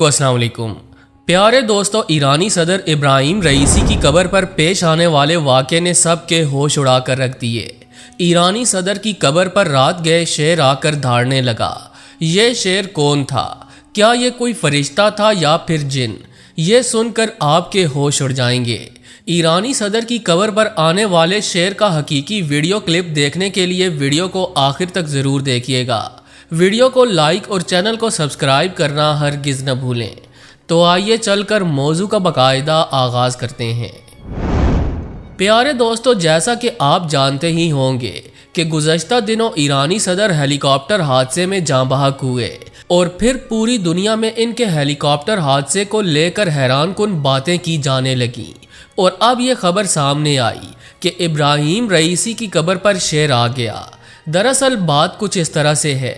अस्सलाम वालेकुम प्यारे दोस्तों, ईरानी सदर इब्राहिम रईसी की कब्र पर पेश आने वाले वाक़े ने सब के होश उड़ा कर रख दिए। ईरानी सदर की कब्र पर रात गए शेर आकर धाड़ने लगा। ये शेर कौन था? क्या ये कोई फरिश्ता था या फिर जिन? ये सुनकर आपके होश उड़ जाएंगे। ईरानी सदर की कब्र पर आने वाले शेर का हकीकी वीडियो क्लिप देखने के लिए वीडियो को आखिर तक ज़रूर देखिएगा। वीडियो को लाइक और चैनल को सब्सक्राइब करना हरगिज़ न भूलें। तो आइए चलकर मौजू का बाकायदा आगाज़ करते हैं। प्यारे दोस्तों, जैसा कि आप जानते ही होंगे कि गुज़श्ता दिनों ईरानी सदर हेलीकॉप्टर हादसे में जाँ बहक हुए और फिर पूरी दुनिया में इनके हेलीकॉप्टर हादसे को लेकर हैरान कुन बातें की जाने लगीं। और अब ये खबर सामने आई कि इब्राहिम रईसी की कब्र पर शेर आ गया। दरअसल बात कुछ इस तरह से है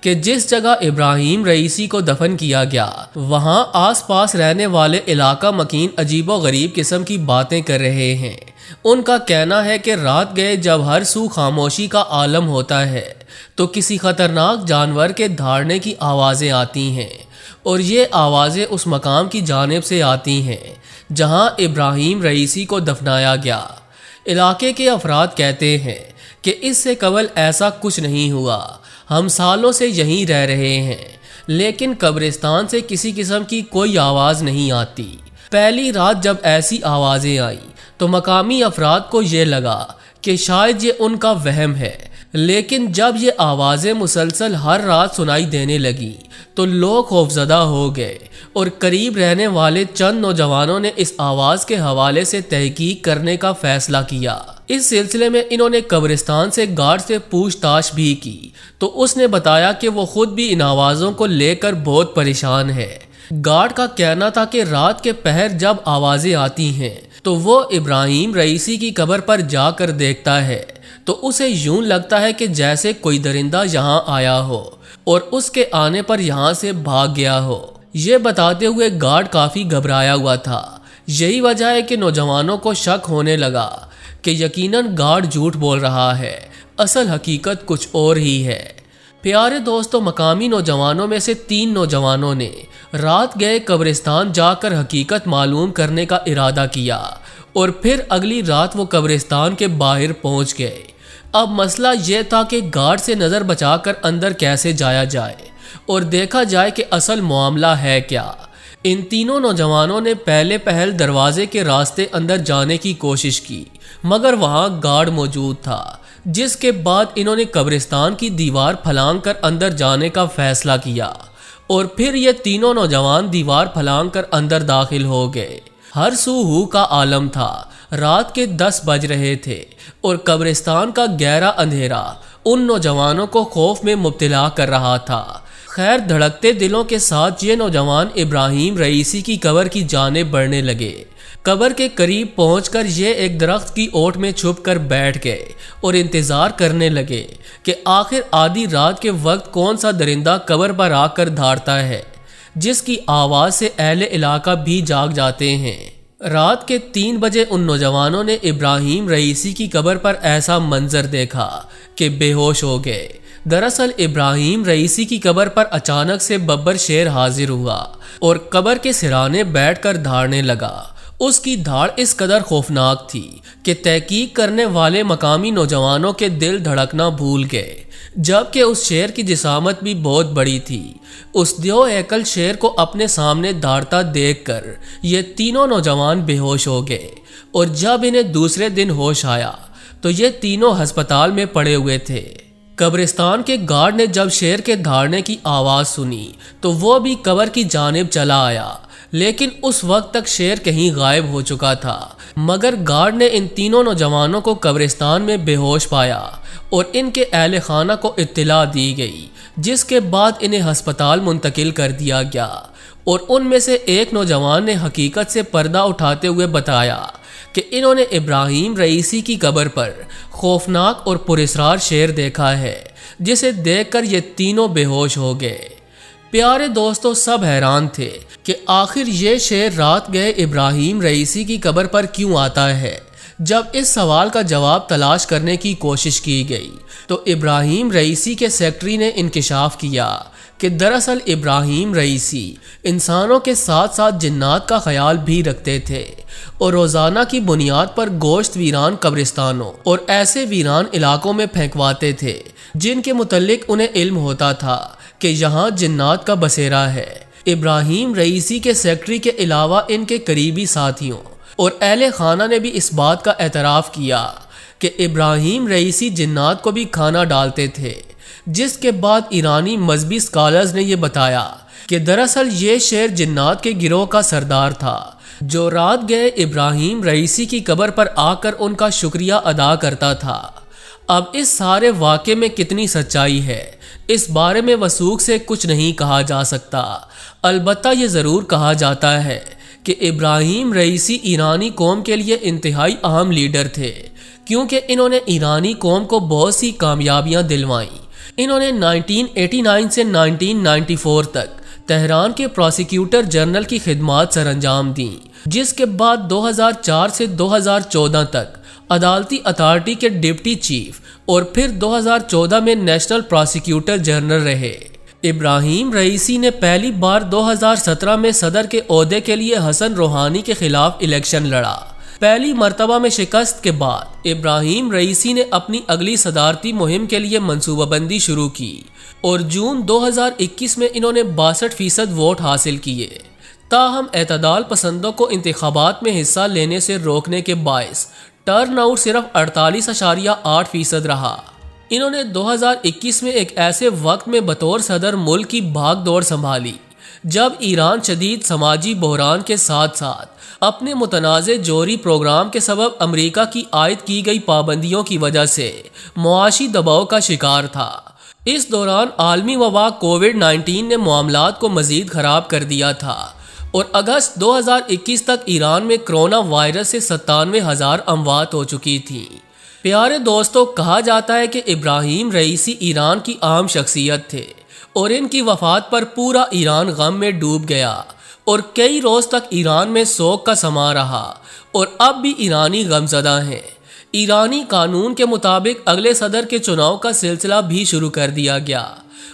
कि जिस जगह इब्राहिम रईसी को दफन किया गया वहां आसपास रहने वाले इलाका मकीन अजीबो गरीब किस्म की बातें कर रहे हैं। उनका कहना है कि रात गए जब हर सू खामोशी का आलम होता है तो किसी खतरनाक जानवर के धाड़ने की आवाज़ें आती हैं और ये आवाज़ें उस मकाम की जानिब से आती हैं जहां इब्राहिम रईसी को दफनाया गया। इलाके के अफराद कहते हैं कि इससे कबल ऐसा कुछ नहीं हुआ, हम सालों से यहीं रह रहे हैं, लेकिन कब्रिस्तान से किसी किस्म की कोई आवाज़ नहीं आती। पहली रात जब ऐसी आवाज़ें आई तो मकामी अफराद को ये लगा कि शायद ये उनका वहम है, लेकिन जब ये आवाज़ें मुसलसल हर रात सुनाई देने लगी तो लोग खौफजदा हो गए और करीब रहने वाले चंद नौजवानों ने इस आवाज़ के हवाले से तहकीक करने का फैसला किया। इस सिलसिले में इन्होंने कब्रिस्तान से गार्ड से पूछताछ भी की तो उसने बताया कि वो खुद भी इन आवाज़ों को लेकर बहुत परेशान है। गार्ड का कहना था कि रात के पहर जब आवाज़ें आती हैं तो वो इब्राहिम रईसी की कब्र पर जाकर देखता है तो उसे यूं लगता है कि जैसे कोई दरिंदा यहाँ आया हो और उसके आने पर यहाँ से भाग गया हो। ये बताते हुए गार्ड काफ़ी घबराया हुआ था। यही वजह है कि नौजवानों को शक होने लगा कि यकीनन गार्ड झूठ बोल रहा है, असल हकीकत कुछ और ही है। प्यारे दोस्तों, मकामी नौजवानों में से 3 नौजवानों ने रात गए कब्रिस्तान जाकर हकीकत मालूम करने का इरादा किया और फिर अगली रात वो कब्रिस्तान के बाहर पहुंच गए। अब मसला ये था कि गार्ड से नज़र बचाकर अंदर कैसे जाया जाए और देखा जाए कि असल मामला है क्या। इन तीनों नौजवानों ने पहले पहल दरवाजे के रास्ते अंदर जाने की कोशिश की, मगर वहां गार्ड मौजूद था, जिसके बाद इन्होंने कब्रिस्तान की दीवार फलांग कर अंदर जाने का फैसला किया और फिर ये तीनों नौजवान दीवार फलांग कर अंदर दाखिल हो गए। हर सू हू का आलम था। रात के 10 बज रहे थे और कब्रिस्तान का गहरा अंधेरा उन नौजवानों को खौफ में मुब्तला कर रहा था। खैर, धड़कते दिलों के साथ ये नौजवान इब्राहिम रईसी की कब्र की जानिब बढ़ने लगे। कब्र के करीब पहुंचकर ये एक दरख्त की ओट में छुप कर बैठ गए और इंतज़ार करने लगे कि आखिर आधी रात के वक्त कौन सा दरिंदा कब्र पर आकर धाड़ता है, जिसकी आवाज़ से अहले इलाका भी जाग जाते हैं। रात के 3 बजे उन नौजवानों ने इब्राहिम रईसी की कब्र पर ऐसा मंजर देखा कि बेहोश हो गए। दरअसल इब्राहिम रईसी की कब्र पर अचानक से बब्बर शेर हाजिर हुआ और कब्र के सिराने बैठकर धाड़ने लगा। उसकी धाड़ इस कदर खौफनाक थी कि तहकीक करने वाले मकामी नौजवानों के दिल धड़कना भूल गए, जबकि उस शेर की जिसामत भी बहुत बड़ी थी। उस दो एकल शेर को अपने सामने धाड़ता देखकर ये तीनों नौजवान बेहोश हो गए और जब इन्हें दूसरे दिन होश आया तो ये तीनों अस्पताल में पड़े हुए थे। कब्रिस्तान के गार्ड ने जब शेर के धाड़ने की आवाज़ सुनी तो वो भी कब्र की जानिब चला आया, लेकिन उस वक्त तक शेर कहीं गायब हो चुका था। मगर गार्ड ने इन तीनों नौजवानों को कब्रिस्तान में बेहोश पाया और इनके अहले खाना को इत्तला दी गई, जिसके बाद इन्हें अस्पताल मुंतकिल कर दिया गया। और उनमें से एक नौजवान ने हकीकत से पर्दा उठाते हुए बताया कि इन्होंने इब्राहिम रईसी की कब्र पर खौफनाक और पुरस्रार शेर देखा है, जिसे देखकर ये तीनों बेहोश हो गए। प्यारे दोस्तों, सब हैरान थे कि आखिर ये शेर रात गए इब्राहिम रईसी की कब्र पर क्यों आता है। जब इस सवाल का जवाब तलाश करने की कोशिश की गई तो इब्राहिम रईसी के सेक्रेटरी ने इंकशाफ किया کہ دراصل ابراہیم رئیسی انسانوں کے ساتھ ساتھ جنات کا خیال بھی رکھتے تھے اور روزانہ کی بنیاد پر گوشت ویران قبرستانوں اور ایسے ویران علاقوں میں پھینکواتے تھے جن کے متعلق انہیں علم ہوتا تھا کہ یہاں جنات کا بسیرا ہے۔ ابراہیم رئیسی کے سیکرٹری کے علاوہ ان کے قریبی ساتھیوں اور اہل خانہ نے بھی اس بات کا اعتراف کیا کہ ابراہیم رئیسی جنات کو بھی کھانا ڈالتے تھے، جس کے بعد ایرانی مذہبی اسکالرز نے یہ بتایا کہ دراصل یہ شیر جنات کے گروہ کا سردار تھا جو رات گئے ابراہیم رئیسی کی قبر پر آ کر ان کا شکریہ ادا کرتا تھا۔ اب اس سارے واقعے میں کتنی سچائی ہے اس بارے میں وثوق سے کچھ نہیں کہا جا سکتا، البتہ یہ ضرور کہا جاتا ہے کہ ابراہیم رئیسی ایرانی قوم کے لیے انتہائی اہم لیڈر تھے، کیونکہ انہوں نے ایرانی قوم کو بہت سی کامیابیاں دلوائیں۔ انہوں نے 1989 سے 1994 تک تہران کے پروسیکیوٹر جنرل کی خدمات سر انجام دیں، جس کے بعد 2004 سے 2014 تک عدالتی اتھارٹی کے ڈپٹی چیف اور پھر 2014 میں نیشنل پروسیکیوٹر جنرل رہے۔ ابراہیم رئیسی نے پہلی بار 2017 میں صدر کے عہدے کے لیے حسن روحانی کے خلاف الیکشن لڑا۔ پہلی مرتبہ میں شکست کے بعد ابراہیم رئیسی نے اپنی اگلی صدارتی مہم کے لیے منصوبہ بندی شروع کی اور جون 2021 میں انہوں نے 62% ووٹ حاصل کیے۔ تاہم اعتدال پسندوں کو انتخابات میں حصہ لینے سے روکنے کے باعث ٹرن آؤٹ صرف 48.8% رہا۔ انہوں نے 2021 میں ایک ایسے وقت میں بطور صدر ملک کی بھاگ دوڑ سنبھالی جب ایران شدید سماجی بحران کے ساتھ ساتھ اپنے متنازع جوہری پروگرام کے سبب امریکہ کی عائد کی گئی پابندیوں کی وجہ سے معاشی دباؤ کا شکار تھا۔ اس دوران عالمی وبا کووڈ-19 نے معاملات کو مزید خراب کر دیا تھا اور اگست 2021 تک ایران میں کرونا وائرس سے 97,000 اموات ہو چکی تھیں۔ پیارے دوستو، کہا جاتا ہے کہ ابراہیم رئیسی ایران کی عام شخصیت تھے اور ان کی وفات پر پورا ایران غم میں ڈوب گیا اور کئی روز تک ایران میں سوگ کا سما رہا اور اب بھی ایرانی غمزدہ ہیں۔ ایرانی قانون کے مطابق اگلے صدر کے چناؤ کا سلسلہ بھی شروع کر دیا گیا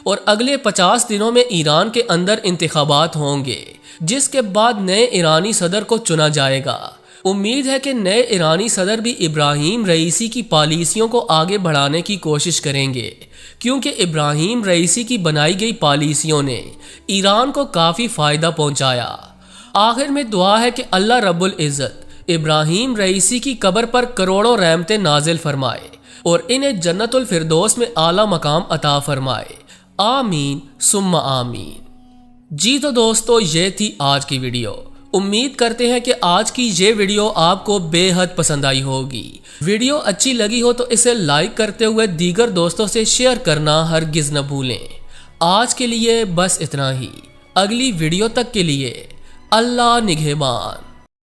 اور اگلے 50 دنوں میں ایران کے اندر انتخابات ہوں گے، جس کے بعد نئے ایرانی صدر کو چنا جائے گا۔ امید ہے کہ نئے ایرانی صدر بھی ابراہیم رئیسی کی پالیسیوں کو آگے بڑھانے کی کوشش کریں گے، کیونکہ ابراہیم رئیسی کی بنائی گئی پالیسیوں نے ایران کو کافی فائدہ پہنچایا۔ آخر میں دعا ہے کہ اللہ رب العزت ابراہیم رئیسی کی قبر پر کروڑوں رحمتیں نازل فرمائے اور انہیں جنت الفردوس میں اعلیٰ مقام عطا فرمائے، آمین ثم آمین۔ جی تو دوستو، یہ تھی آج کی ویڈیو۔ امید کرتے ہیں کہ آج کی یہ ویڈیو آپ کو بے حد پسند آئی ہوگی۔ ویڈیو اچھی لگی ہو تو اسے لائک کرتے ہوئے دیگر دوستوں سے شیئر کرنا ہرگز نہ بھولیں۔ آج کے لیے بس اتنا ہی، اگلی ویڈیو تک کے لیے اللہ نگہبان۔